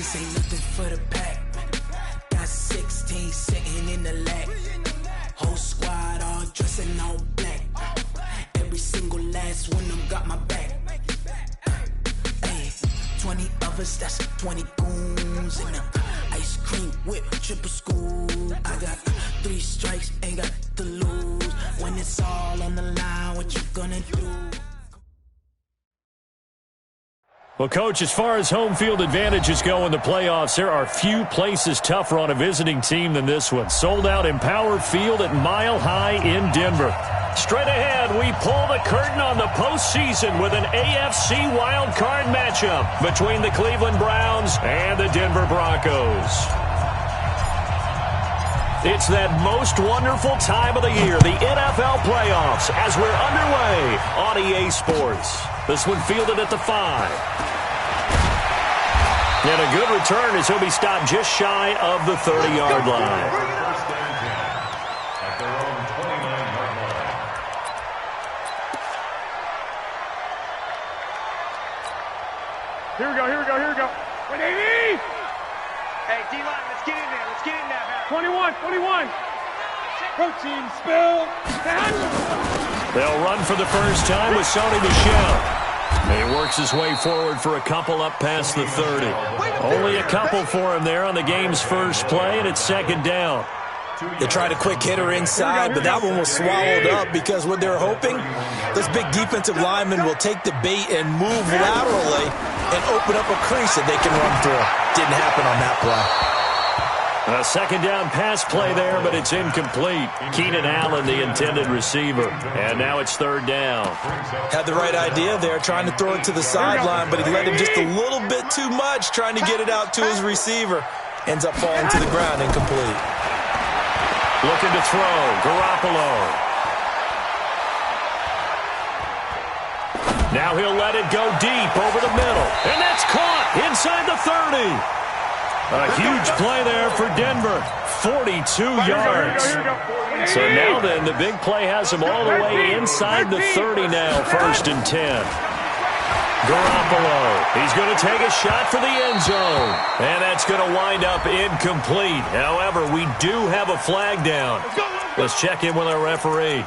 This ain't nothing for the pack. Got 16 sitting in the lap. Whole squad all dressing all black. Every single last one of them got my back. Hey, 20 of us, that's 20 goons in the ice cream whip, triple scoop. I got 3 strikes, ain't got to lose. When it's all on the line, what you gonna do? Well, Coach, as far as home field advantages go in the playoffs, there are few places tougher on a visiting team than this one. Sold out Empower Field at Mile High in Denver. Straight ahead, we pull the curtain on the postseason with an AFC wildcard matchup between the Cleveland Browns and the Denver Broncos. It's that most wonderful time of the year, the NFL playoffs, as we're underway on EA Sports. This one fielded at the 5. And a good return as he'll be stopped just shy of the 30-yard line. Here we go. Wait, Davey! Hey, D-line, let's get in there. Let's get in there. 21. Protein spill. They'll run for the first time with Sony Michel. He works his way forward for a couple up past the 30. Only a couple for him there on the game's first play, and it's second down. They tried a quick hitter inside, but that one was swallowed up because what they're hoping, this big defensive lineman will take the bait and move laterally and open up a crease that they can run through. Didn't happen on that play. A second down pass play there, but it's incomplete. Keenan Allen, the intended receiver. And now it's third down. Had the right idea there, trying to throw it to the sideline, but he let him just a little bit too much, trying to get it out to his receiver. Ends up falling to the ground, incomplete. Looking to throw, Garoppolo. Now he'll let it go deep over the middle. And that's caught inside the 30. A huge play there for Denver. 42 yards. So now then, the big play has him all the way inside the 30 now, 1st and 10. Garoppolo, he's going to take a shot for the end zone. And that's going to wind up incomplete. However, we do have a flag down. Let's check in with our referee.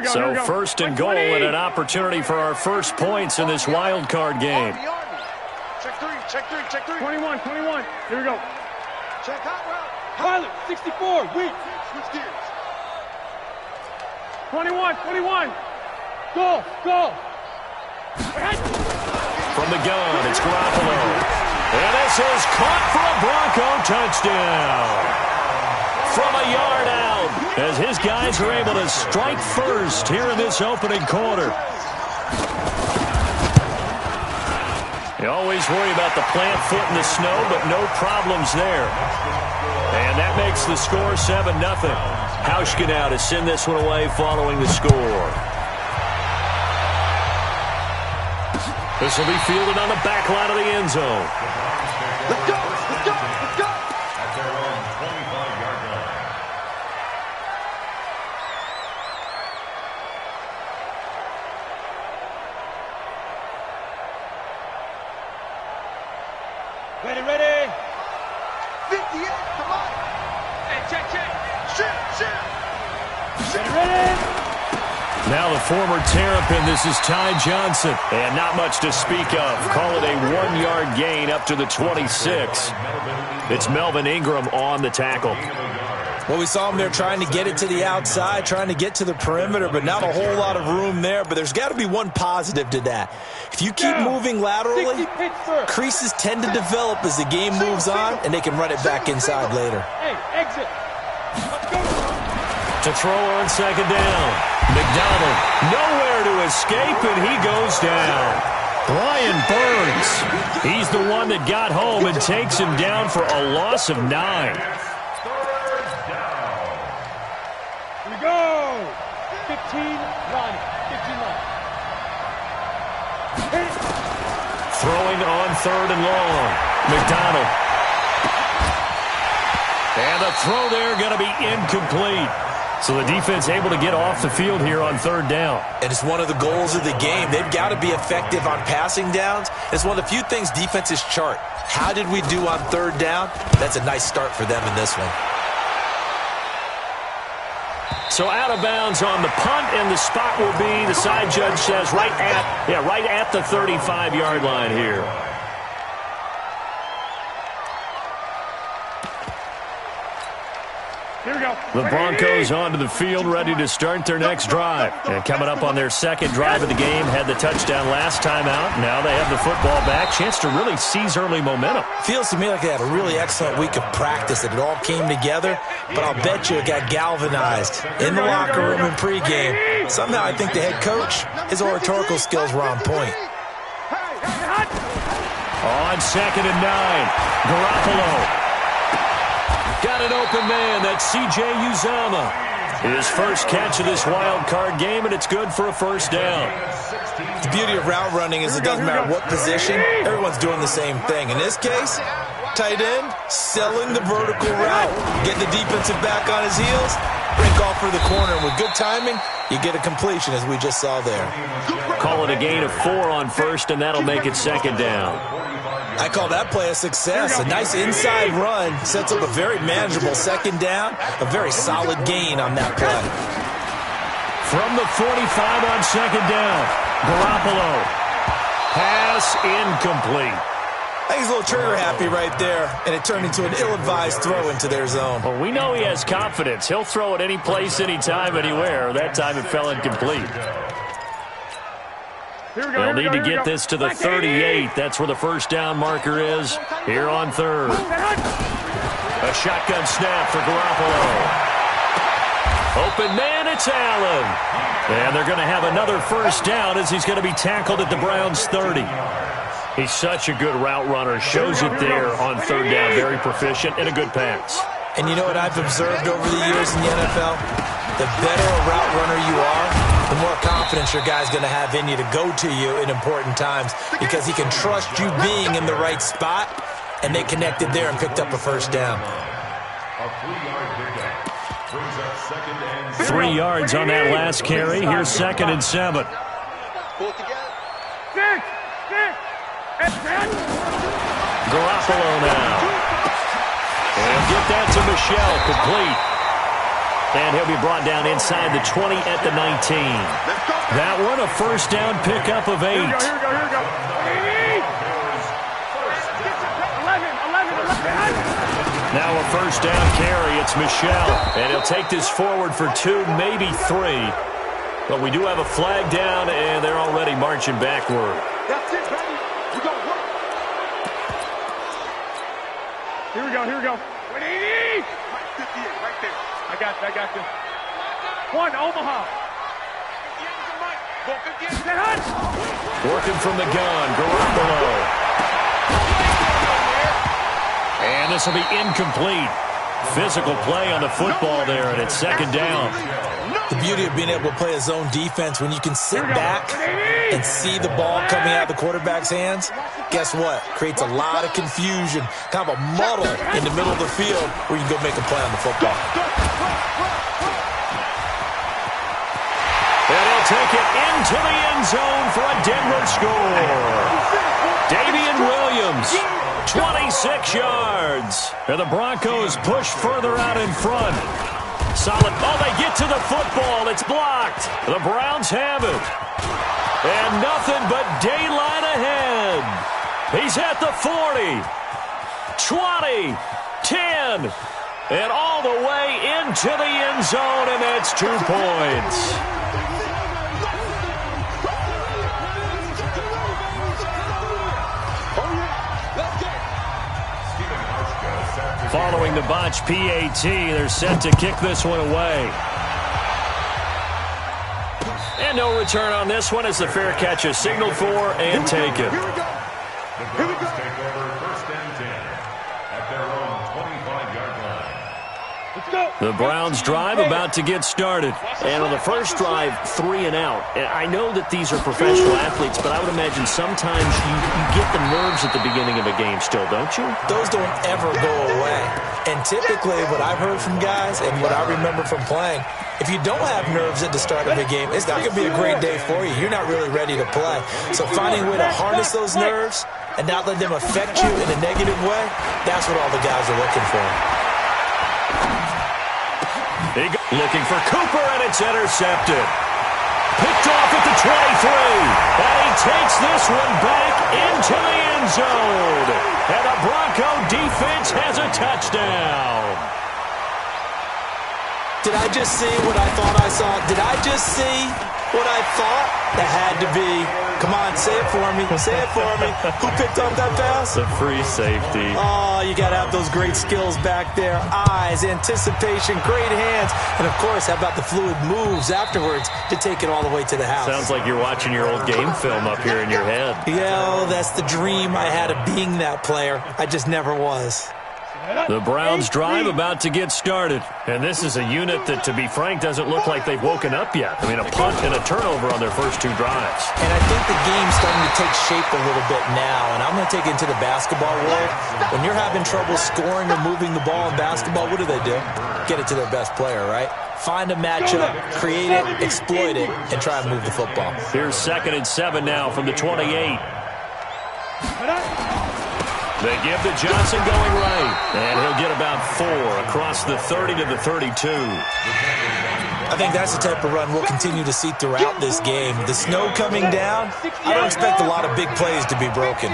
So first and goal and an opportunity for our first points in this wild card game. Check three. 21. Here we go. Check hot route. Pilot, 64, weak. Switch gears. 21. Go. From the gun, it's Garoppolo. And this is caught for a Bronco touchdown. From a yard out, as his guys are able to strike first here in this opening quarter. You always worry about the plant foot in the snow, but no problems there. And that makes the score 7-0. Hauschka now to send this one away following the score. This will be fielded on the back line of the end zone. Let's go. Ready. 58, come on. Hey, check. Shoot. Ready. Now the former Terrapin, this is Ty Johnson. And not much to speak of. Call it a 1-yard gain up to the 26. It's Melvin Ingram on the tackle. Well, we saw him there trying to get it to the outside, trying to get to the perimeter, but not a whole lot of room there. But there's got to be one positive to that. If you keep moving laterally, creases tend to develop as the game moves on, and they can run it back inside later. Hey, exit. Let's go. To throw on second down. McDonald, nowhere to escape, and he goes down. Brian Burns, he's the one that got home and takes him down for a loss of 9. Here we go. 15 line. Throwing on third and long. McDonald. And the throw there going to be incomplete. So the defense able to get off the field here on third down. And it's one of the goals of the game. They've got to be effective on passing downs. It's one of the few things defenses chart. How did we do on third down? That's a nice start for them in this one. So out of bounds on the punt, and the spot will be, the side judge says, right at the 35-yard line here. Here we go. The Broncos onto the field, ready to start their next drive. And coming up on their second drive of the game, had the touchdown last time out. Now they have the football back. Chance to really seize early momentum. Feels to me like they had a really excellent week of practice, that it all came together. But I'll bet you it got galvanized in the locker room in pregame. Somehow I think the head coach, his oratorical skills were on point. On 2nd and 9, Garoppolo. Got an open man. That's C.J. Uzomah. His first catch of this wild card game, and it's good for a first down. The beauty of route running is it doesn't matter what position, everyone's doing the same thing. In this case, tight end, selling the vertical route. Get the defensive back on his heels, break off for the corner. With good timing, you get a completion, as we just saw there. Call it a gain of 4 on first, and that'll make it second down. I call that play a success. A nice inside run sets up a very manageable second down. A very solid gain on that play. From the 45 on second down, Garoppolo. Pass incomplete. I think he's a little trigger happy right there, and it turned into an ill-advised throw into their zone. Well, we know he has confidence. He'll throw it any place, anytime, anywhere. That time it fell incomplete. They'll need to get this to the 38. That's where the first down marker is here on third. A shotgun snap for Garoppolo. Open man, it's Allen. And they're going to have another first down as he's going to be tackled at the Browns' 30. He's such a good route runner. Shows it there on third down. Very proficient and a good pass. And you know what I've observed over the years in the NFL? The better a route runner you are, the more confidence your guy's going to have in you to go to you in important times, because he can trust you being in the right spot, and they connected there and picked up a first down. 3 yards on that last carry. Here's 2nd and 7. Garoppolo now. And get that to Michel, complete. And he'll be brought down inside the 20 at the 19. That one, a first down pickup of 8. Here we go. 11. Now a first down carry. It's Michel. And he'll take this forward for 2, maybe 3. But we do have a flag down, and they're already marching backward. That's it, baby. We got work. Here we go. 180. 58, right there. I got you. 1, Omaha. Working from the gun, Garoppolo. And this will be incomplete. Physical play on the football there, and it's second down. The beauty of being able to play a zone defense, when you can sit back and see the ball coming out of the quarterback's hands, guess what? Creates a lot of confusion, kind of a muddle in the middle of the field where you can go make a play on the football. And he'll take it into the end zone for a Denver score. Damian Williams, 26 yards. And the Broncos push further out in front. Solid. Oh, they get to the football. It's blocked. The Browns have it. And nothing but daylight ahead. He's at the 40, 20, 10, and all the way into the end zone, and that's 2 points. Following the botch PAT, they're set to kick this one away. And no return on this one as the fair catch is signaled for and taken. Here we go. Take over 1st and 10 at their own 25-yard line. Let's go. The Browns drive about to get started. And on the first drive, 3 and out. And I know that these are professional athletes, but I would imagine sometimes you get the nerves at the beginning of a game still, don't you? Those don't ever go away. And typically what I've heard from guys and what I remember from playing, if you don't have nerves at the start of a game, it's not going to be a great day for you. You're not really ready to play. So finding a way to harness those nerves and not let them affect you in a negative way, that's what all the guys are looking for. Looking for Cooper, and it's intercepted. Picked off at the 23. And he takes this one back into the end zone. And the Bronco defense has a touchdown. Did I just see what I thought I saw? Did I just see what I thought? That had to be. Come on, say it for me. Say it for me. Who picked up that pass? The free safety. Oh, you got to have those great skills back there. Eyes, anticipation, great hands. And, of course, how about the fluid moves afterwards to take it all the way to the house? Sounds like you're watching your old game film up here in your head. Yeah, that's the dream I had of being that player. I just never was. The Browns drive about to get started. And this is a unit that, to be frank, doesn't look like they've woken up yet. I mean, a punt and a turnover on their first 2 drives. And I think the game's starting to take shape a little bit now. And I'm going to take it into the basketball world. When you're having trouble scoring or moving the ball in basketball, what do? Get it to their best player, right? Find a matchup, create it, exploit it, and try and move the football. Here's 2nd and 7 now from the 28. They give to Johnson going right, and he'll get about 4 across the 30 to the 32. I think that's the type of run we'll continue to see throughout this game. The snow coming down, I don't expect a lot of big plays to be broken.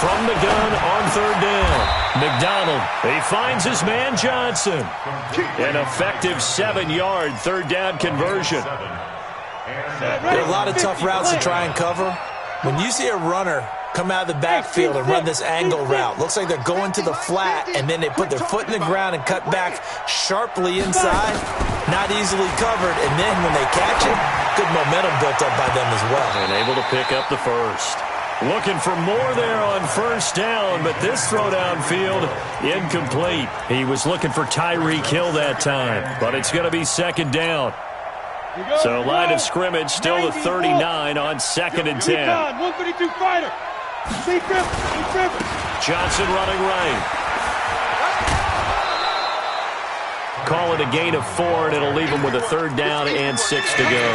From the gun on 3rd down, McDonald, he finds his man Johnson. An effective 7-yard 3rd down conversion. There are a lot of tough routes to try and cover. When you see a runner come out of the backfield and run this angle route, looks like they're going to the flat, and then they put their foot in the ground and cut back sharply inside, not easily covered, and then when they catch it, good momentum built up by them as well. And able to pick up the first. Looking for more there on 1st down, but this throw downfield, incomplete. He was looking for Tyreek Hill that time, but it's going to be 2nd down. So line of scrimmage still the 39 on 2nd and 10. 132 fighter. Johnson running right. Call it a gain of 4, and it'll leave him with a 3rd down and 6 to go.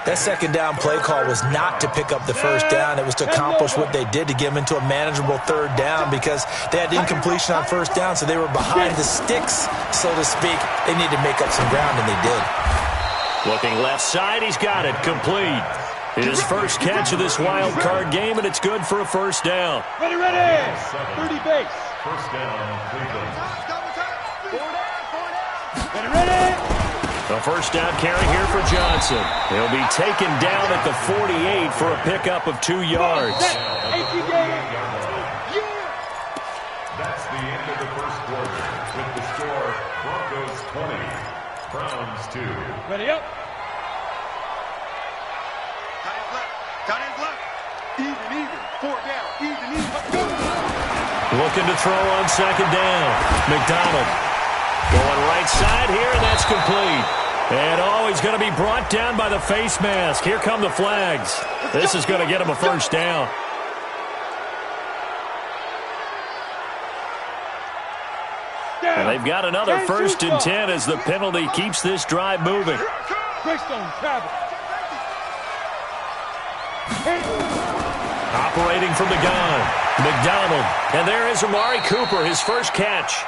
That 2nd down play call was not to pick up the 1st down. It was to accomplish what they did to get them into a manageable 3rd down because they had incompletion on 1st down, so they were behind the sticks, so to speak. They needed to make up some ground, and they did. Looking left side, he's got it, complete. His first catch of this wild card game, and it's good for a 1st down. Ready, 30 base. 1st down, Cleveland. Ready. A 1st down carry here for Johnson. He'll be taken down at the 48 for a pickup of 2 yards. That's the end of the 1st quarter. With the score, Broncos 20, Browns 2. Ready up. Got his left. Even. 4 down. Even. Looking to throw on 2nd down. McDonald going right side here, and that's complete. And he's going to be brought down by the face mask. Here come the flags. This is going to get him a 1st down. And they've got another 1st and 10 as the penalty keeps this drive moving. Operating from the gun, McDonald. And there is Amari Cooper, his first catch.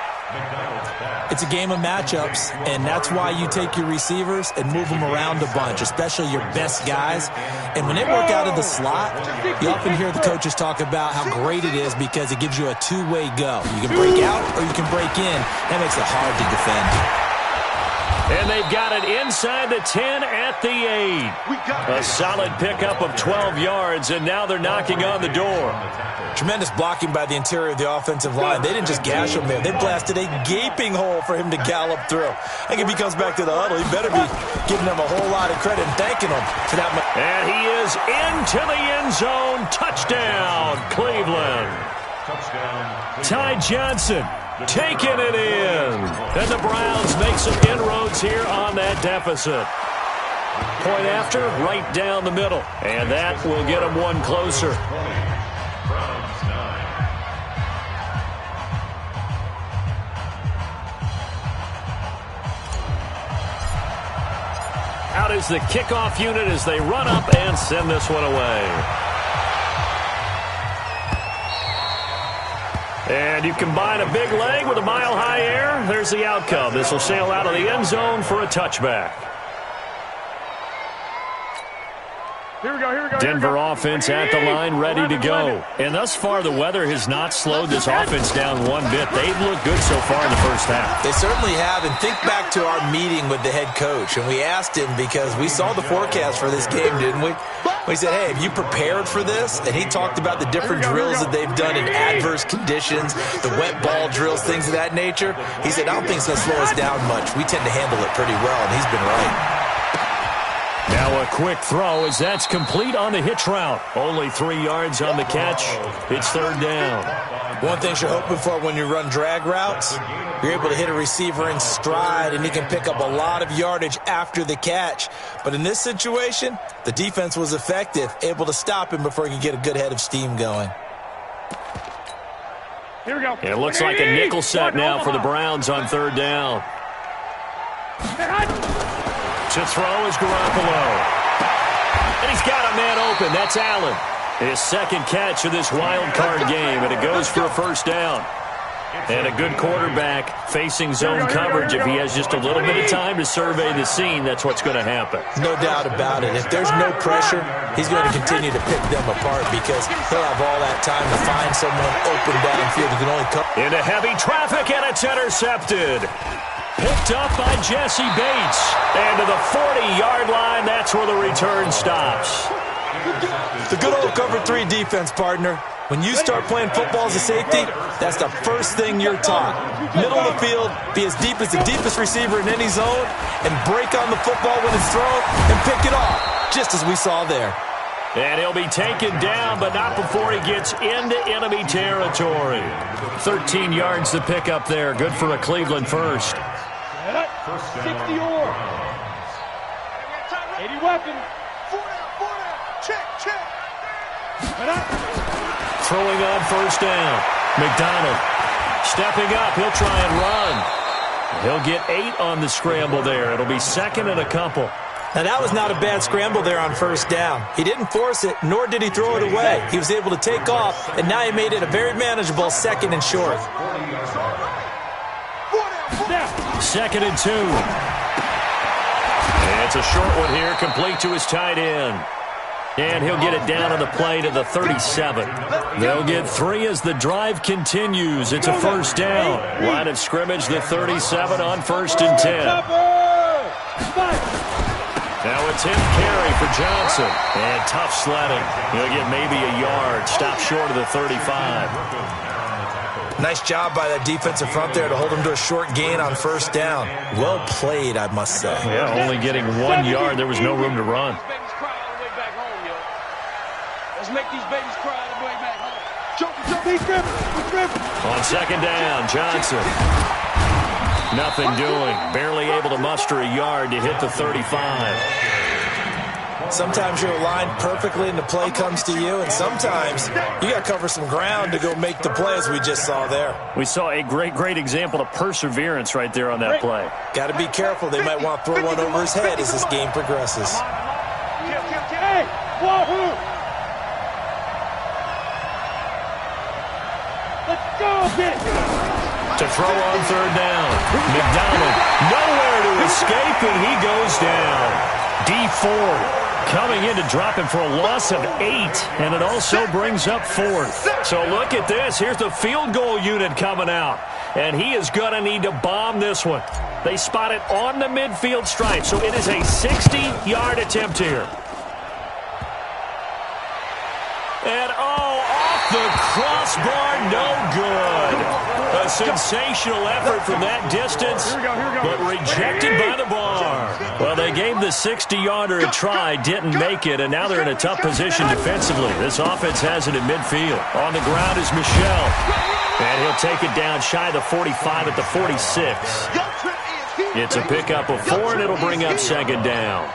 It's a game of matchups, and that's why you take your receivers and move them around a bunch, especially your best guys. And when they work out of the slot, you often hear the coaches talk about how great it is because it gives you a two-way go. You can break out or you can break in. That makes it hard to defend. And they've got it inside the 10 at the 8. A solid pickup of 12 yards, and now they're knocking on the door. Tremendous blocking by the interior of the offensive line. They didn't just gash him there. They blasted a gaping hole for him to gallop through. I think if he comes back to the huddle, he better be giving them a whole lot of credit and thanking them for that much. And he is into the end zone. Touchdown, Cleveland. Touchdown. Ty Johnson taking it in. And the Browns make some inroads here on that deficit. Point after, right down the middle. And that will get them one closer. Browns 9. Out is the kickoff unit as they run up and send this one away. And you combine a big leg with a mile-high air, there's the outcome. This will sail out of the end zone for a touchback. Here we go, here we go. Denver offense at the line, ready to go. And thus far, the weather has not slowed this offense down one bit. They've looked good so far in the first half. They certainly have. And think back to our meeting with the head coach. And we asked him because we saw the forecast for this game, didn't we? We said, hey, have you prepared for this? And he talked about the different drills that they've done in adverse conditions, the wet ball drills, things of that nature. He said, I don't think it's going to slow us down much. We tend to handle it pretty well, and he's been right. Now a quick throw as that's complete on the hitch route. Only 3 yards on the catch. It's third down. One thing you're hoping for when you run drag routes, you're able to hit a receiver in stride, and he can pick up a lot of yardage after the catch. But in this situation, the defense was effective, able to stop him before he could get a good head of steam going. Here we go. It looks like a nickel set now for the Browns on third down. To throw is Garoppolo. And he's got a man open. That's Allen. His second catch of this wild card game, and it goes for a first down. And a good quarterback facing zone coverage. If he has just a little bit of time to survey the scene, that's what's going to happen. No doubt about it. If there's no pressure, he's going to continue to pick them apart because he'll have all that time to find someone open downfield who can only come. Into heavy traffic, and it's intercepted. Picked up by Jesse Bates. And to the 40-yard line, that's where the return stops. The good old cover 3 defense, partner. When you start playing football as a safety, that's the first thing you're taught. Middle of the field, be as deep as the deepest receiver in any zone, and break on the football when it's thrown and pick it off, just as we saw there. And he'll be taken down, but not before he gets into enemy territory. 13 yards to pick up there. Good for a Cleveland first. 60 or 80 weapon. Check. Throwing on first down. McDonald stepping up. He'll try and run. He'll get 8 on the scramble there. It'll be second and a couple. Now, that was not a bad scramble there on first down. He didn't force it, nor did he throw it away. He was able to take off, and now he made it a very manageable second and short. Second and 2. And it's a short one here, complete to his tight end. And he'll get it down on the play to the 37. They'll get 3 as the drive continues. It's a first down. Line of scrimmage, the 37 on first and 10. Now a 10th carry for Johnson. And tough sledding. He'll get maybe a yard. Stop short of the 35. Nice job by that defensive front there to hold him to a short gain on first down. Well played, I must say. Yeah, only getting 1 yard. There was no room to run. Let's make these babies cry all the way back home. He's driven. On second down, Johnson. Nothing doing. Barely able to muster a yard to hit the 35. Sometimes you're aligned perfectly and the play comes to you, and sometimes you got to cover some ground to go make the play, as we just saw there. We saw a great example of perseverance right there on that play. Got to be careful. They might want to throw one over his head as this game progresses. Hey, wahoo! Let's go, get To throw on third down. McDonald nowhere to escape, and he goes down. D Ford coming in to drop him for a loss of 8, and it also brings up 4th. So look at this. Here's the field goal unit coming out, and he is going to need to bomb this one. They spot it on the midfield stripe, so it is a 60-yard attempt here. And, off the crossbar, no good. A A sensational effort from that distance, but rejected by the bar. Well, they gave the 60-yarder a try, didn't make it, and now they're in a tough position defensively. This offense has it in midfield. On the ground is Michel, and he'll take it down shy of the 45 at the 46. It's a pickup of 4, and it'll bring up second down.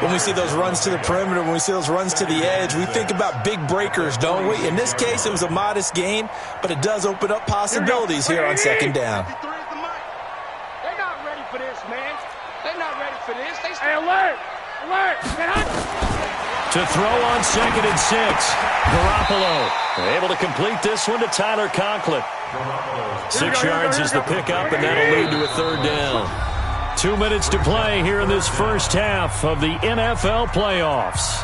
When we see those runs to the perimeter, when we see those runs to the edge, we think about big breakers, don't we? In this case, it was a modest gain, but it does open up possibilities here on second down. They're not ready for this, man. They're not ready for this. Hey, alert! Alert! To throw on 2nd and 6. Garoppolo able to complete this one to Tyler Conklin. 6 yards is the pickup, and that'll lead to a third down. 2 minutes to play here in this first half of the NFL playoffs.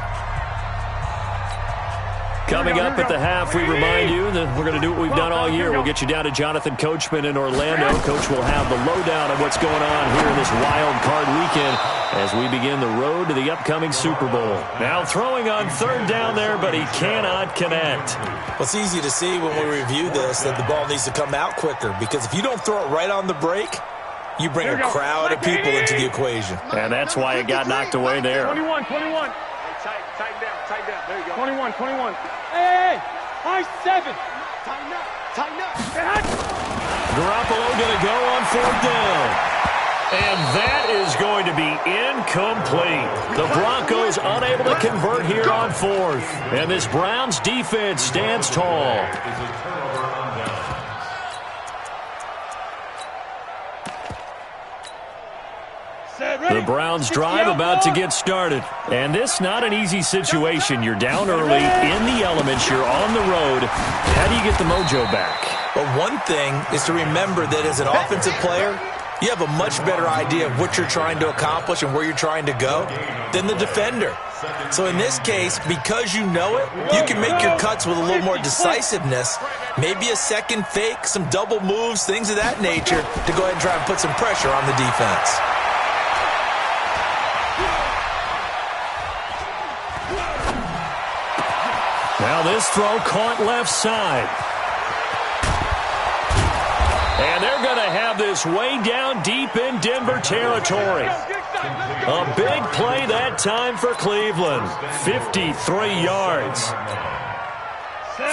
Coming up at the half, we remind you that we're going to do what we've done all year. We'll get you down to Jonathan Coachman in Orlando. Coach will have the lowdown of what's going on here in this wild card weekend as we begin the road to the upcoming Super Bowl. Now throwing on third down there, but he cannot connect. Well, it's easy to see when we review this that the ball needs to come out quicker, because if you don't throw it right on the break, you bring a crowd of people into the equation. And that's why it got knocked away there. 21. Tighten down. There you go. 21. Hey, high 7. Tighten up. Garoppolo going to go on fourth down. And that is going to be incomplete. The Broncos unable to convert here on fourth. And this Browns defense stands tall. The Browns drive about to get started. And this not an easy situation. You're down early, in the elements, you're on the road. How do you get the mojo back? Well, one thing is to remember that as an offensive player, you have a much better idea of what you're trying to accomplish and where you're trying to go than the defender. So in this case, because you know it, you can make your cuts with a little more decisiveness, maybe a second fake, some double moves, things of that nature, to go ahead and try and put some pressure on the defense. Now this throw caught left side. And they're going to have this way down deep in Denver territory. A big play that time for Cleveland. 53 yards.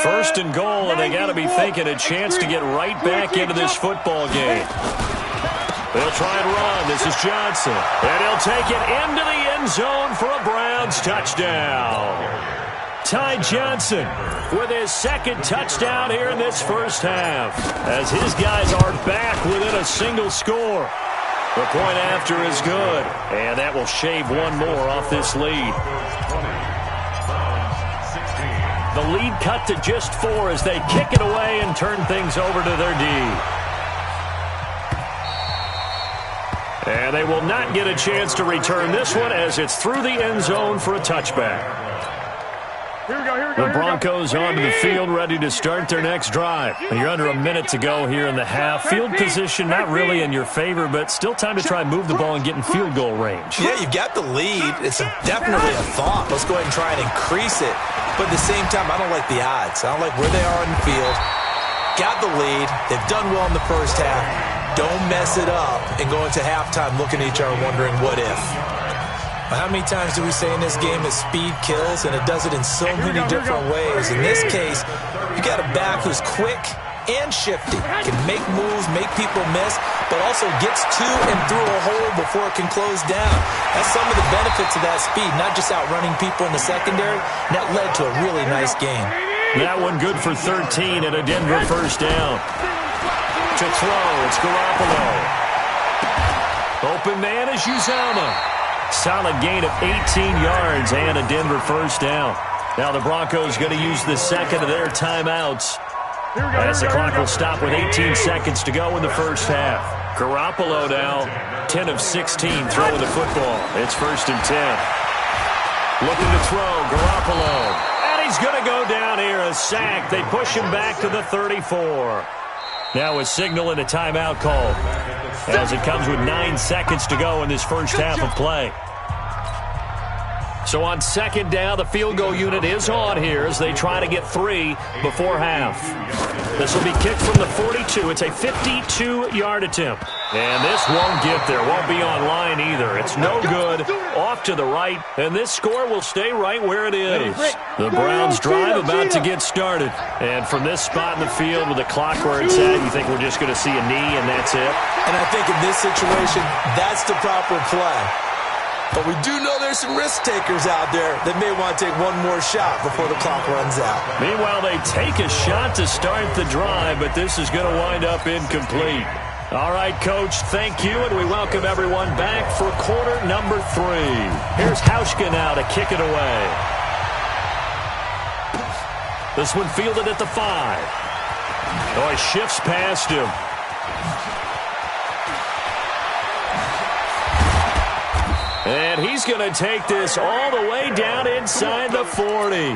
First and goal, and they got to be thinking a chance to get right back into this football game. They'll try and run. This is Johnson. And he'll take it into the end zone for a Browns touchdown. Ty Johnson with his second touchdown here in this first half, as his guys are back within a single score. The point after is good, and that will shave one more off this lead. The lead cut to just 4 as they kick it away and turn things over to their D. And they will not get a chance to return this one as it's through the end zone for a touchback. The Broncos onto the field, ready to start their next drive. You're under a minute to go here in the half. Field position not really in your favor, but still time to try and move the ball and get in field goal range. Yeah, you've got the lead. It's definitely a thought. Let's go ahead and try and increase it. But at the same time, I don't like the odds. I don't like where they are in the field. Got the lead. They've done well in the first half. Don't mess it up and go into halftime looking at each other wondering what if. How many times do we say in this game that speed kills, and it does it in so many different ways? In this case, you got a back who's quick and shifty, can make moves, make people miss, but also gets to and through a hole before it can close down. That's some of the benefits of that speed, not just outrunning people in the secondary, and that led to a really nice game. That one good for 13 and a Denver first down. To throw, it's Garoppolo. Open man is Uzomah. Solid gain of 18 yards and a Denver first down. Now the Broncos going to use the second of their timeouts as the clock will stop with 18 seconds to go in the first half. Garoppolo now 10 of 16 throwing the football. It's 1st and 10. Looking to throw, Garoppolo. And he's going to go down here, a sack. They push him back to the 34. Now a signal and a timeout call as it comes with 9 seconds to go in this first half of play. So So on second down, the field goal unit is on here as they try to get 3 before half. This will be kicked from the 42. It's a 52-yard attempt. And this won't get there. Won't be on line either. It's no good. Off to the right. And this score will stay right where it is. The Browns drive about to get started. And from this spot in the field with the clock where it's at, you think we're just going to see a knee and that's it? And I think in this situation, that's the proper play. But we do know there's some risk takers out there that may want to take one more shot before the clock runs out. Meanwhile, they take a shot to start the drive, but this is going to wind up incomplete. All right, Coach, thank you, and we welcome everyone back for quarter number 3. Here's Hauschka now to kick it away. This one fielded at the 5. Oh, he shifts past him. And he's going to take this all the way down inside the 40.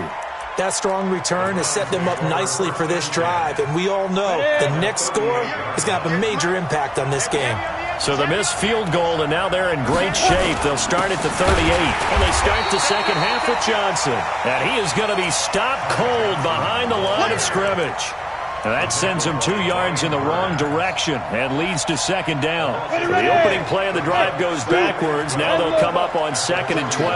That strong return has set them up nicely for this drive, and we all know the next score is going to have a major impact on this game. So the missed field goal, and now they're in great shape. They'll start at the 38, and they start the second half with Johnson. And he is going to be stopped cold behind the line of scrimmage. And that sends them 2 yards in the wrong direction and leads to second down. So the opening play of the drive goes backwards. Now they'll come up on 2nd and 12.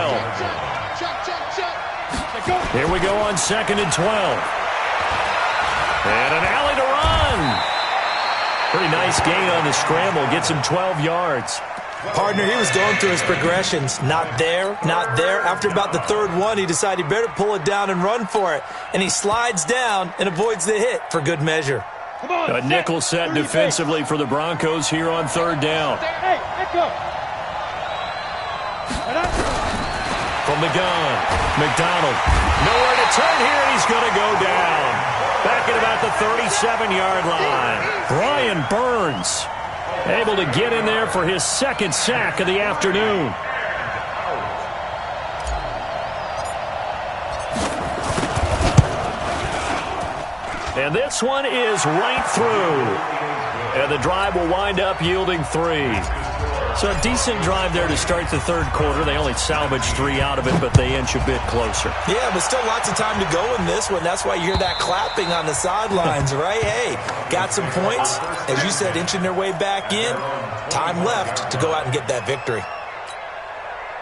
Here we go on 2nd and 12. And an alley to run. Pretty nice gain on the scramble. Gets him 12 yards. Partner, he was going through his progressions. Not there, not there. After about the 3rd one, he decided he better pull it down and run for it. And he slides down and avoids the hit for good measure. A nickel set defensively for the Broncos here on 3rd down. From the gun, McDonald. Nowhere to turn here, and he's going to go down. Back at about the 37-yard line. Brian Burns able to get in there for his 2nd sack of the afternoon. And this one is right through. And the drive will wind up yielding 3. So a decent drive there to start the 3rd quarter. They only salvaged 3 out of it, but they inch a bit closer. Yeah, but still lots of time to go in this one. That's why you hear that clapping on the sidelines, right? Hey, got some points. As you said, inching their way back in. Time left to go out and get that victory.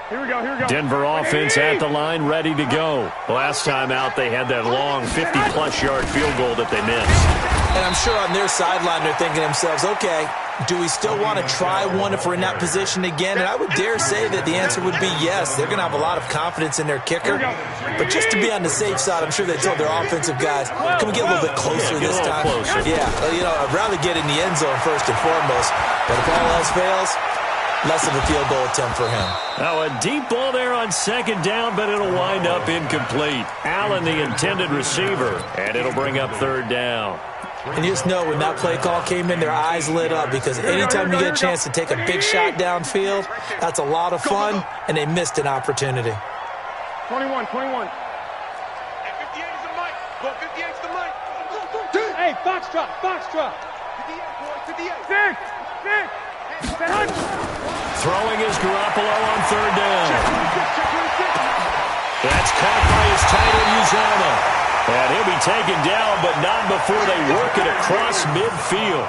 Here we go, here we go. Denver offense at the line, ready to go. Last time out, they had that long 50-plus yard field goal that they missed. And I'm sure on their sideline they're thinking to themselves, okay, do we still want to try one if we're in that position again? And I would dare say that the answer would be yes. They're going to have a lot of confidence in their kicker. But just to be on the safe side, I'm sure they told their offensive guys, can we get a little bit closer this time? Closer. Yeah, you know, I'd rather get in the end zone first and foremost. But if all else fails, less of a field goal attempt for him. Now a deep ball there on 2nd down, but it'll wind up incomplete. Allen, the intended receiver, and it'll bring up 3rd down. And you just know when that play call came in, their eyes lit up because anytime you get a chance to take a big shot downfield, that's a lot of fun, and they missed an opportunity. 21. Hey, 58 is the mic. Go, 58 is the mic. Hey, box drop. 58, boy, 58. Six. Throwing is Garoppolo on 3rd down. That's caught by his tight end, Uzomah. And he'll be taken down, but not before they work it across midfield.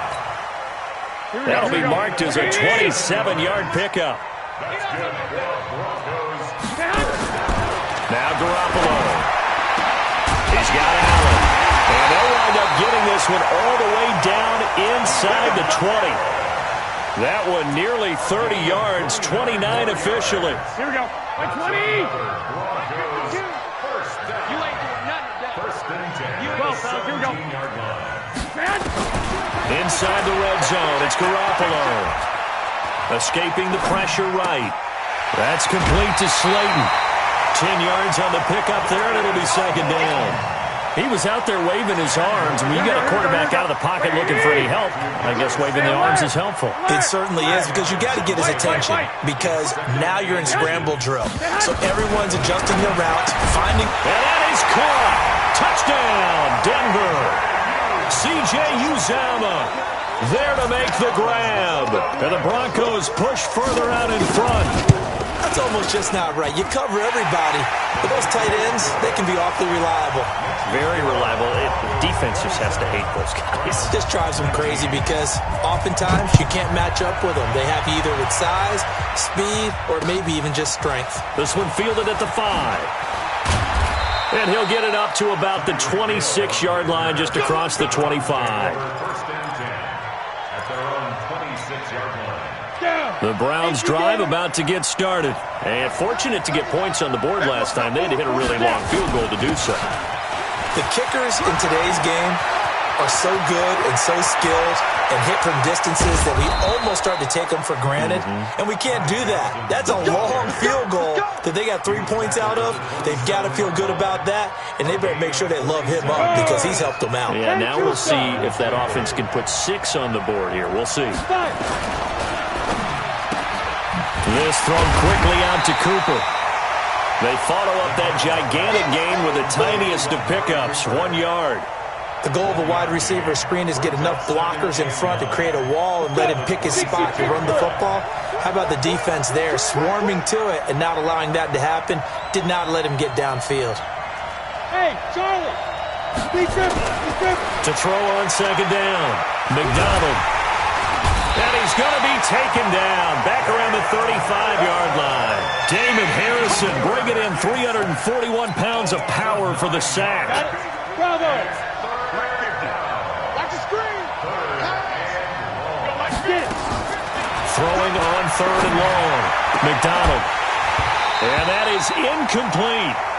That'll be marked as a 27-yard pickup. Now Garoppolo. He's got Allen. And they'll wind up getting this one all the way down inside the 20. That one nearly 30 yards, 29 officially. Here we go. 20. Here we go. Inside the red zone, it's Garoppolo. Escaping the pressure right. That's complete to Slayton. 10 yards on the pickup there, and it'll be 2nd down. He was out there waving his arms. When you got a quarterback out of the pocket looking for any help, I guess waving the arms is helpful. It certainly is, because you got to get his attention, because now you're in scramble drill. So everyone's adjusting their routes, finding... And that is caught. Touchdown, Denver. C.J. Uzomah there to make the grab. And the Broncos push further out in front. That's almost just not right. You cover everybody, but those tight ends, they can be awfully reliable. Very reliable. Defense just has to hate those guys. It just drives them crazy because oftentimes you can't match up with them. They have you either with size, speed, or maybe even just strength. This one fielded at the 5. And he'll get it up to about the 26-yard line, just across the 25. First and 10 at their own 26-yard line. The Browns' drive about to get started. And fortunate to get points on the board last time. They had to hit a really long field goal to do so. The kickers in today's game are so good and so skilled and hit from distances that we almost start to take them for granted. And we can't do that. That's a long field goal that they got 3 points out of. They've got to feel good about that, and they better make sure they love him up because he's helped them out. Yeah, now we'll see if that offense can put 6 on the board here. We'll see. This thrown quickly out to Cooper. They follow up that gigantic gain with the tiniest of pickups, 1 yard. The goal of a wide receiver screen is get enough blockers in front to create a wall and let him pick his spot to run the football. How about the defense there, swarming to it and not allowing that to happen? Did not let him get downfield. Hey, Charlie! To throw on second down, McDonald. And he's going to be taken down back around the 35-yard line. Damon Harrison bringing in 341 pounds of power for the sack. Bravo! Watch the screen! Get it! Throwing on 3rd and long. McDonald. And that is incomplete.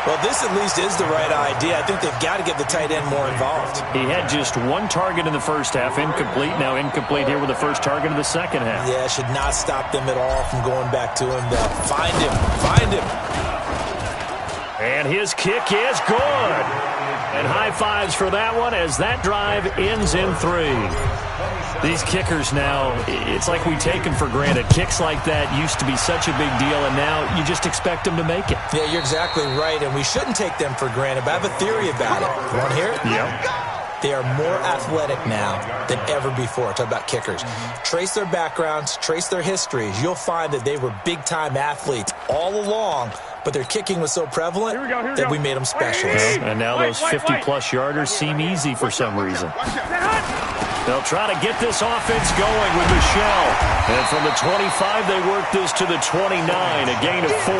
Well, this at least is the right idea. I think they've got to get the tight end more involved. He had just 1 target in the first half, incomplete. Now incomplete here with the first target of the second half. Yeah, should not stop them at all from going back to him. Find him. Find him. And his kick is good. And high fives for that one as that drive ends in 3. These kickers now, it's like we take them for granted. Kicks like that used to be such a big deal, and now you just expect them to make it. Yeah, you're exactly right, and we shouldn't take them for granted, but I have a theory about it. You want to hear it? Yep. They are more athletic now than ever before. Talk about kickers. Trace their backgrounds, trace their histories. You'll find that they were big-time athletes all along, but their kicking was so prevalent that we made them specialists. And now those 50-plus yarders seem easy for some reason. They'll try to get this offense going with Michel. And from the 25, they work this to the 29, a gain of 4.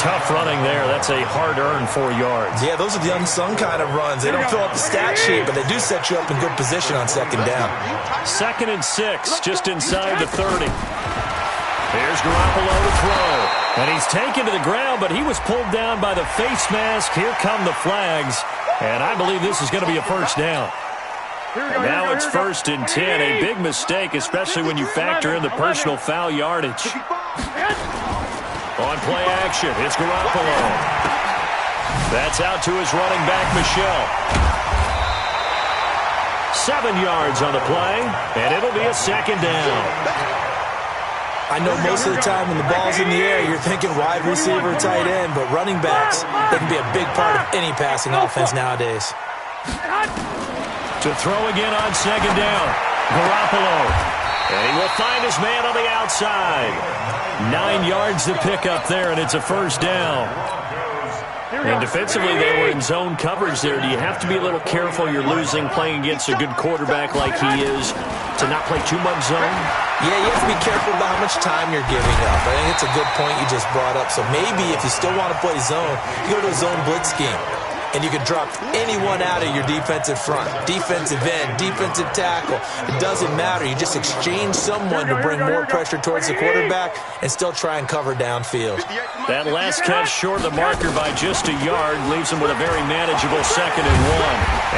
Tough running there. That's a hard-earned 4 yards. Yeah, those are the unsung kind of runs. They don't fill up the stat sheet, but they do set you up in good position on second down. 2nd and 6, just inside the 30. Here's Garoppolo to throw. And he's taken to the ground, but he was pulled down by the face mask. Here come the flags. And I believe this is going to be a first down. Now it's 1st and 10. A big mistake, especially when you factor in the personal foul yardage. On play action, it's Garoppolo. That's out to his running back, Michel. 7 yards on the play, and it'll be a second down. I know most of the time when the ball's in the air, you're thinking wide receiver, tight end, but running backs, they can be a big part of any passing offense nowadays. To throw again on second down, Garoppolo. And he will find his man on the outside. 9 yards to pick up there, and it's a first down. And defensively, they were in zone coverage there. Do you have to be a little careful you're losing playing against a good quarterback like he is to not play too much zone? Yeah, you have to be careful about how much time you're giving up. I think it's a good point you just brought up. So maybe if you still want to play zone, you go to a zone blitz scheme. And you can drop anyone out of your defensive front, defensive end, defensive tackle. It doesn't matter. You just exchange someone to bring more pressure towards the quarterback and still try and cover downfield. That last catch short of the marker by just a yard leaves him with a very manageable 2nd and 1.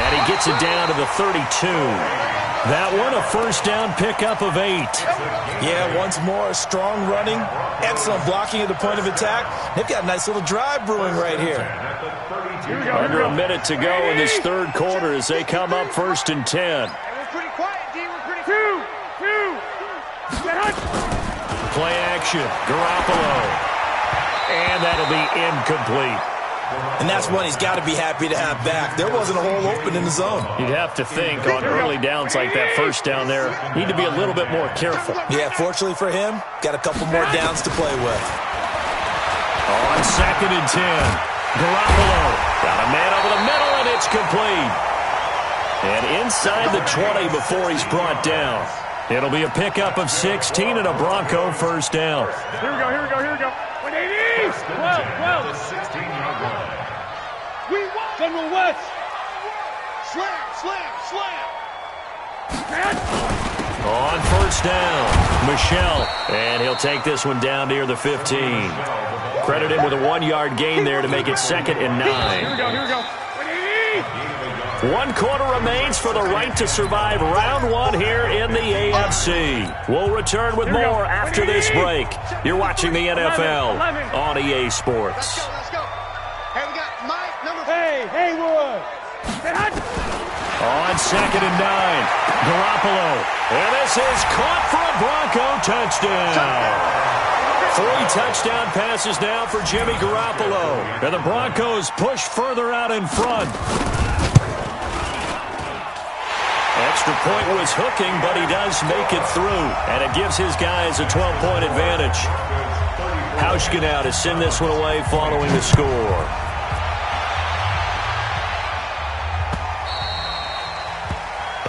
And he gets it down to the 32. That one, a first down pickup of 8. Yeah, once more, strong running, excellent blocking at the point of attack. They've got a nice little drive brewing right here. Under a minute to go in this 3rd quarter as they come up 1st and 10. We're pretty quiet, D. We're pretty two. Play action, Garoppolo. And that'll be incomplete. And that's one he's got to be happy to have back. There wasn't a hole open in the zone. You'd have to think on early downs like that first down there, need to be a little bit more careful. Yeah, fortunately for him, got a couple more downs to play with. On 2nd and 10, Garoppolo got a man over the middle, and it's complete. And inside the 20 before he's brought down. It'll be a pickup of 16 and a Bronco first down. Here we go, here we go, here we go. 180! 12. The 16-yard line. We won! General West! Slam! On first down, Michelle. And he'll take this one down near the 15. Credit him with a 1-yard gain there to make it 2nd and 9. Here we go. 180! 1 quarter remains for the right to survive round 1 here in the AFC. We'll return with more after this break. You're watching the NFL on EA Sports. Let's go. Hey, we got Mike, number 4. Hey, Haywood. On 2nd and 9, Garoppolo. And this is caught for a Bronco touchdown. 3 touchdown passes now for Jimmy Garoppolo. And the Broncos push further out in front. Extra point was hooking, but he does make it through. And it gives his guys a 12-point advantage. Hauschka now to send this one away following the score.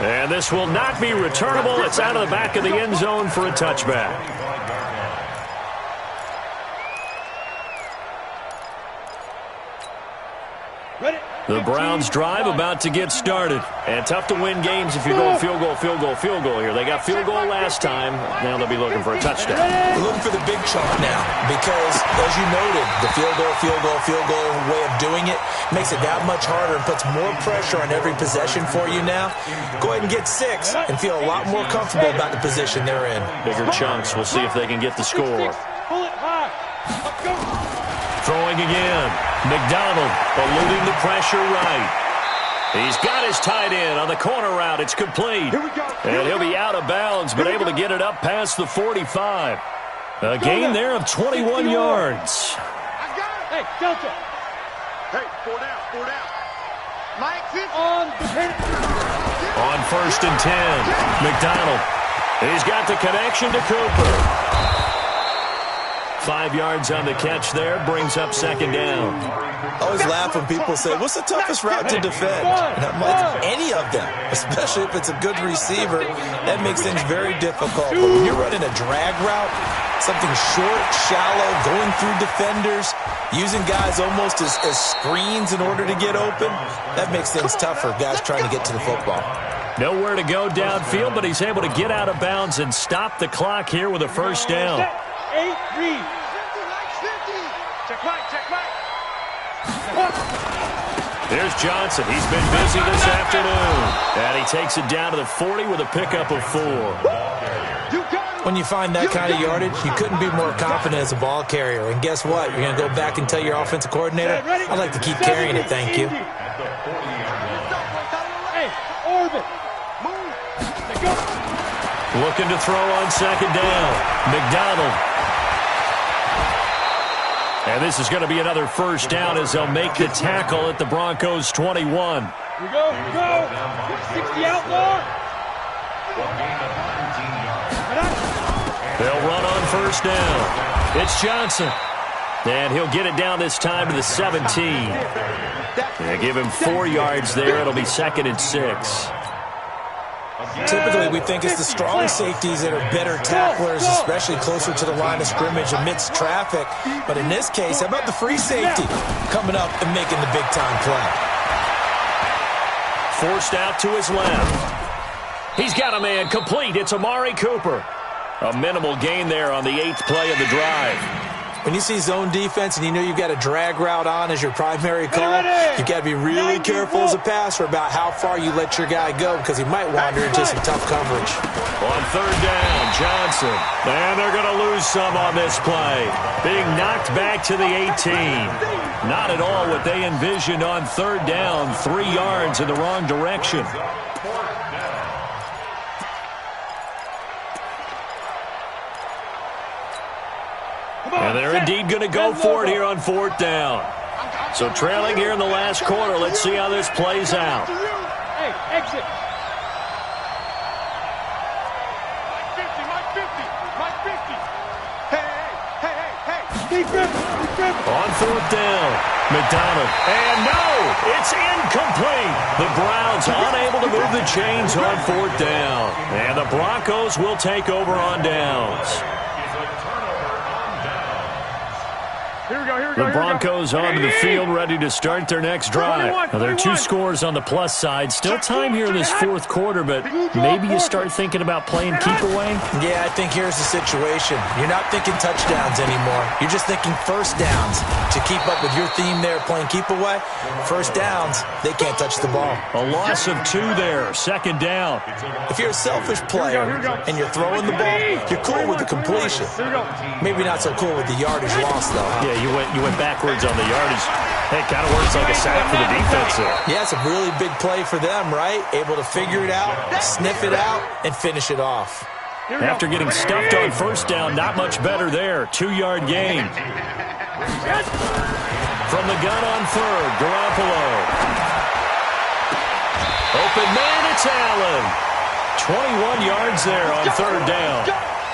And this will not be returnable. It's out of the back of the end zone for a touchback. The Browns drive about to get started. And tough to win games if you're going field goal here. They got field goal last time. Now they'll be looking for a touchdown. We're looking for the big chunk now because, as you noted, the field goal way of doing it makes it that much harder and puts more pressure on every possession for you now. Go ahead and get 6 and feel a lot more comfortable about the position they're in. Bigger chunks. We'll see if they can get the score. Pull it high. Let's go. Throwing again. McDonald eluding the pressure right. He's got his tight end on the corner route. It's complete. And he'll be out of bounds, but able to get it up past the 45. A gain there of 21 yards. I got it. Hey, Delta. Hey, 4 down. Mike, on the pin. On 1st and 10, McDonald. He's got the connection to Cooper. 5 yards on the catch there, brings up 2nd down. I always laugh when people say, what's the toughest route to defend? And I'm like, any of them, especially if it's a good receiver. That makes things very difficult. But when you're running a drag route, something short, shallow, going through defenders, using guys almost as screens in order to get open, that makes things tough for guys trying to get to the football. Nowhere to go downfield, but he's able to get out of bounds and stop the clock here with a first down. 8 read. Check right. There's Johnson. He's been busy this afternoon. And he takes it down to the 40 with a pickup of 4. When you find that kind of yardage, you couldn't be more confident as a ball carrier. And guess what? You're going to go back and tell your offensive coordinator, I'd like to keep carrying it, thank you. Hey, Orbit. Looking to throw on 2nd down. McDonald. And this is going to be another first down as they'll make the tackle at the Broncos' 21. Here we go. 60 outlaw. They'll run on first down. It's Johnson. And he'll get it down this time to the 17. They give him 4 yards there. It'll be 2nd and 6. Typically, we think it's the strong safeties that are better tacklers, especially closer to the line of scrimmage amidst traffic. But in this case, how about the free safety coming up and making the big-time play? Forced out to his left. He's got a man complete. It's Amari Cooper. A minimal gain there on the 8th play of the drive. When you see zone defense and you know you've got a drag route on as your primary call, you've got to be really careful as a passer about how far you let your guy go because he might wander into some tough coverage. On 3rd down, Johnson. And they're going to lose some on this play. Being knocked back to the 18. Not at all what they envisioned on 3rd down. 3 yards in the wrong direction. And they're indeed going to go for it here on 4th down. So trailing here in the last quarter. Let's see how this plays out. Hey, exit. Mike 50. Hey. Defense. On fourth down, McDonald. And no, it's incomplete. The Browns unable to move the chains on fourth down. And the Broncos will take over on downs. The Broncos onto the field, ready to start their next drive. Now, there are 2 scores on the plus side. Still time here in this fourth quarter, but maybe you start thinking about playing keep away? Yeah, I think here's the situation. You're not thinking touchdowns anymore. You're just thinking first downs. To keep up with your theme there, playing keep away, first downs, they can't touch the ball. A loss of 2 there, second down. If you're a selfish player and you're throwing the ball, you're cool with the completion. Maybe not so cool with the yardage loss, though. Huh? Yeah, you went backwards on the yardage. Hey, it kind of works like a sack for the defense there. Yeah, it's a really big play for them, right? Able to figure it out, sniff it out, and finish it off. After getting stuffed on first down, not much better there. 2-yard gain. From the gun on third, Garoppolo. Open man, it's Allen. 21 yards there on third down.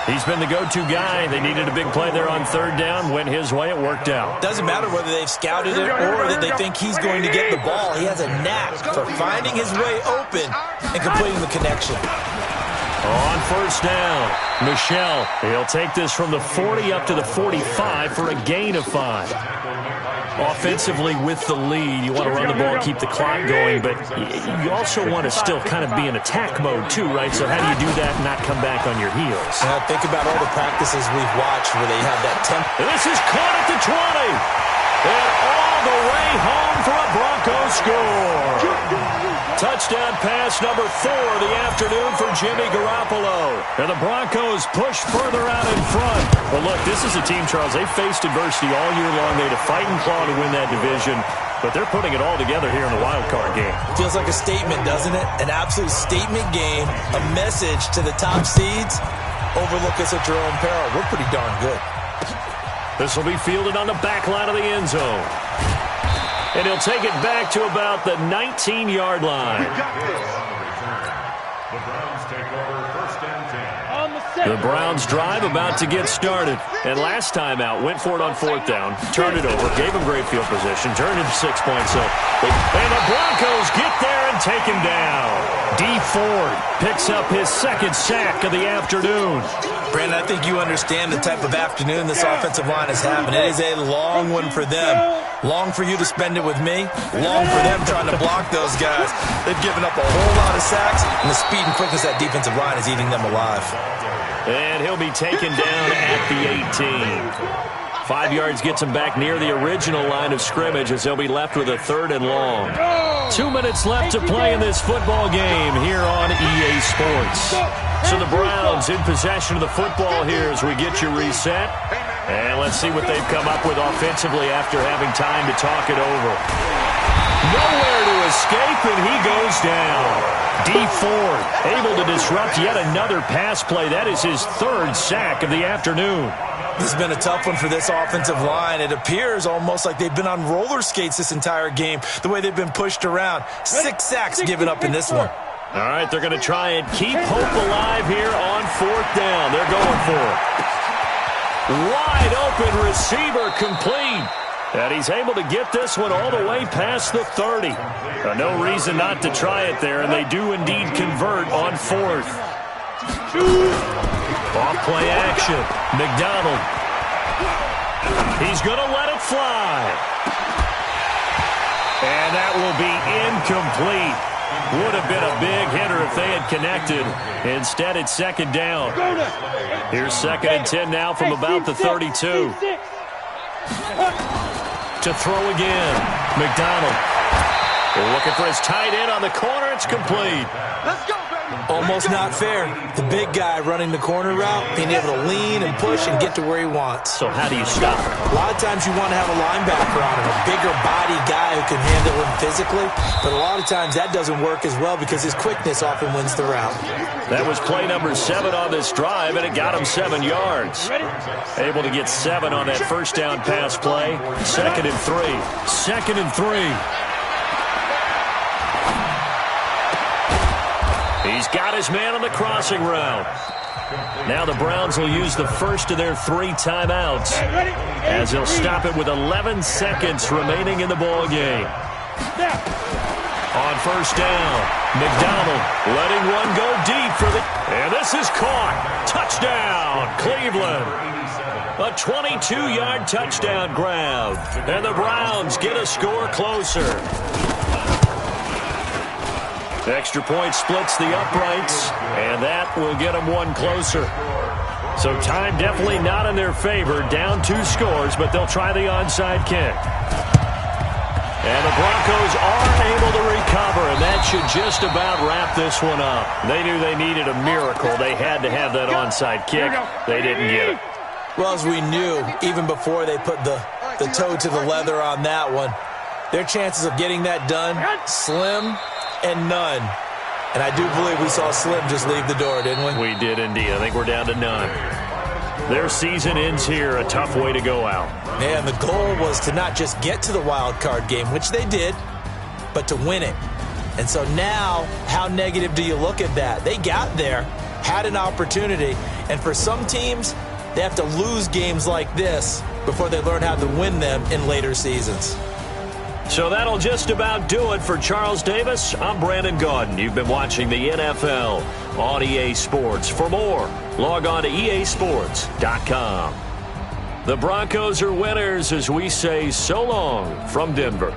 He's been the go-to guy. They needed a big play there on third down. Went his way. It worked out. Doesn't matter whether they've scouted it or that they think he's going to get the ball. He has a knack for finding his way open and completing the connection. On first down, Michel. He'll take this from the 40 up to the 45 for a gain of 5. Offensively with the lead, you want to run the ball, keep the clock going, but you also want to still kind of be in attack mode too, right? So how do you do that and not come back on your heels? Think about all the practices we've watched where they have that tempo. This is caught at the 20. And all the way home for a Broncos score. Touchdown pass number 4 of the afternoon for Jimmy Garoppolo. And the Broncos push further out in front. But look, this is a team, Charles, they faced adversity all year long. They had to fight and claw to win that division. But they're putting it all together here in the wild card game. Feels like a statement, doesn't it? An absolute statement game. A message to the top seeds. Overlook us at your own peril. We're pretty darn good. This will be fielded on the back line of the end zone. And he'll take it back to about the 19-yard line. The Browns take over first and 10. The Browns drive about to get started. And last time out, went for it on fourth down, turned it over, gave him great field position, turned it 6 points. And the Broncos get there and take him down. Dee Ford picks up his second sack of the afternoon. Brandon, I think you understand the type of afternoon this offensive line is having. It is a long one for them. Long for you to spend it with me. Long for them trying to block those guys. They've given up a whole lot of sacks, and the speed and quickness of that defensive line is eating them alive. And he'll be taken down at the 18. 5 yards gets him back near the original line of scrimmage as they'll be left with a third and long. 2 minutes left to play in this football game here on EA Sports. So the Browns in possession of the football here as we get you reset. And let's see what they've come up with offensively after having time to talk it over. Nowhere to escape, and he goes down. Dee Ford able to disrupt yet another pass play. That is his third sack of the afternoon. This has been a tough one for this offensive line. It appears almost like they've been on roller skates this entire game, the way they've been pushed around. 6 sacks given up in this one. All right, they're going to try and keep hope alive here on fourth down. They're going for it. Wide open receiver complete. And he's able to get this one all the way past the 30. No reason not to try it there, and they do indeed convert on fourth. Off play action. McDonald. He's going to let it fly. And that will be incomplete. Would have been a big hitter if they had connected. Instead, it's second down. Here's second and 10 now from about the 32. To throw again. McDonald. They're looking for his tight end on the corner. It's complete. Let's go, baby. Almost not fair. The big guy running the corner route, being able to lean and push and get to where he wants. So how do you stop him? A lot of times you want to have a linebacker on him, a bigger body guy who can handle him physically, but a lot of times that doesn't work as well because his quickness often wins the route. That was play number 7 on this drive, and it got him 7 yards. Able to get 7 on that first down pass play. 2nd and 3. 2nd and 3. He's got his man on the crossing route. Now the Browns will use the first of their 3 timeouts as they'll stop it with 11 seconds remaining in the ball game. On first down, McDonald letting one go deep for the... And this is caught. Touchdown, Cleveland. A 22-yard touchdown grab. And the Browns get a score closer. The extra point splits the uprights, and that will get them 1 closer. So time definitely not in their favor. Down 2 scores, but they'll try the onside kick. And the Broncos are able to recover, and that should just about wrap this one up. They knew they needed a miracle. They had to have that onside kick. They didn't get it. Well, as we knew, even before they put the toe to the leather on that one, their chances of getting that done, slim and none. And I do believe we saw Slim just leave the door, didn't we? We did indeed. I think we're down to none. Their season ends here. A tough way to go out. And the goal was to not just get to the wild card game, which they did, but to win it. And so now, how negative do you look at that? They got there, had an opportunity, and for some teams, they have to lose games like this before they learn how to win them in later seasons. So that'll just about do it for Charles Davis. I'm Brandon Gaudin. You've been watching the NFL on EA Sports. For more, log on to easports.com. The Broncos are winners as we say so long from Denver.